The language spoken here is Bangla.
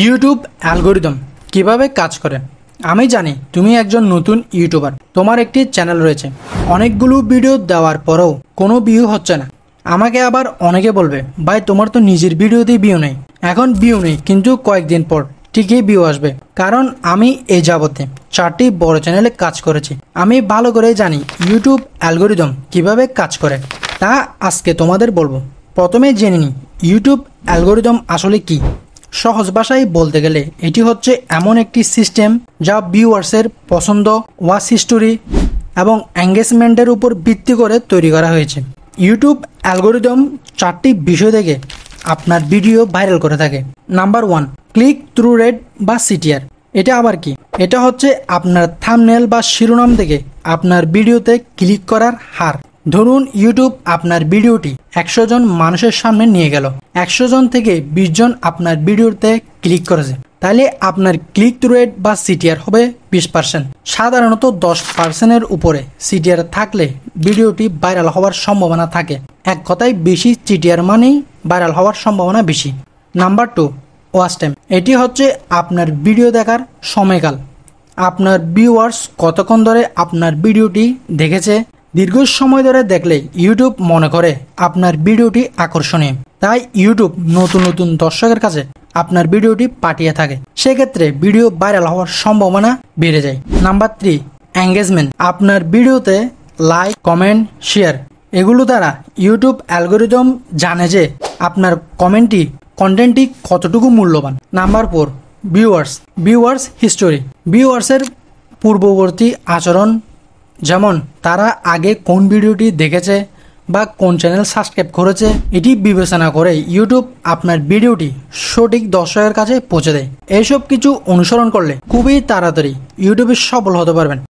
ইউটিউব অ্যালগরিদম কিভাবে কাজ করে। আমি জানি তুমি একজন নতুন ইউটিউবার, তোমার একটি চ্যানেল রয়েছে, অনেকগুলো ভিডিও দেওয়ার পরেও কোনো ভিউ হচ্ছে না। আমাকে আবার অনেকে বলবে, ভাই তোমার তো নিজের ভিডিওতেই ভিউ নেই। এখন ভিউ নেই, কিন্তু কয়েকদিন পর ঠিকই ভিউ আসবে, কারণ আমি এই যাবতে 4টি বড় চ্যানেলে কাজ করেছি। আমি ভালো করে জানি ইউটিউব অ্যালগরিদম কিভাবে কাজ করে, তা আজকে তোমাদের বলবো। প্রথমে জেনে নিই ইউটিউব অ্যালগরিদম আসলে কি। সহজ ভাষায় বলতে গেলে এটি হচ্ছে এমন একটি সিস্টেম যা ভিউয়ার্সের পছন্দ, ওয়াচ হিস্টোরি এবং এঙ্গেজমেন্টের উপর ভিত্তি করে তৈরি করা হয়েছে। ইউটিউব অ্যালগরিদম 4টি বিষয় থেকে আপনার ভিডিও ভাইরাল করে থাকে। নাম্বার 1, ক্লিক থ্রু রেট বা সিটিআর। এটা আবার কি? এটা হচ্ছে আপনার থাম্বনেল বা শিরোনাম থেকে আপনার ভিডিওতে ক্লিক করার হার। ধরুন ইউটিউব আপনার ভিডিওটি 100 জন মানুষের সামনে নিয়ে গেল, 100 জন থেকে 20 জন আপনার ভিডিওতে ক্লিক করেছে, তাহলে আপনার ক্লিক থ্রু রেট বা সিটিআর হবে 20%। সাধারণত 10%-এর উপরে সিটিআর থাকলে ভিডিওটি ভাইরাল হওয়ার সম্ভাবনা থাকে। এক কথায় বেশি সিটিআর মানেই ভাইরাল হওয়ার সম্ভাবনা বেশি। Number 2, watch time. এটি হচ্ছে আপনার ভিডিও দেখার সময়কাল। আপনার ভিউয়ার্স কতক্ষণ ধরে আপনার ভিডিওটি দেখেছে। দীর্ঘ সময় ধরে দেখলে ইউটিউব মনে করে আপনার ভিডিওটি আকর্ষণীয়, তাই ইউটিউব নতুন নতুন দর্শকের কাছে আপনার ভিডিওটি পাঠিয়ে থাকে। সেক্ষেত্রে ভিডিও ভাইরাল হওয়ার সম্ভাবনা বেড়ে যায়। Number 3, engagement. আপনার ভিডিওতে লাইক, কমেন্ট, শেয়ার এগুলো দ্বারা ইউটিউব অ্যালগরিদম জানে যে আপনার কন্টেন্টটি কতটুকু মূল্যবান। Number 4, viewers history. ভিউয়ার্সের পূর্ববর্তী আচরণ, যেমন তারা আগে কোন ভিডিওটি দেখেছে বা কোন চ্যানেল সাবস্ক্রাইব করেছে, এটি বিবেচনা করে ইউটিউব আপনার ভিডিওটি সঠিক দর্শকের কাছে পৌঁছে দেয়। এইসব কিছু অনুসরণ করলে খুবই তাড়াতাড়ি ইউটিউবে সফল হতে পারবেন।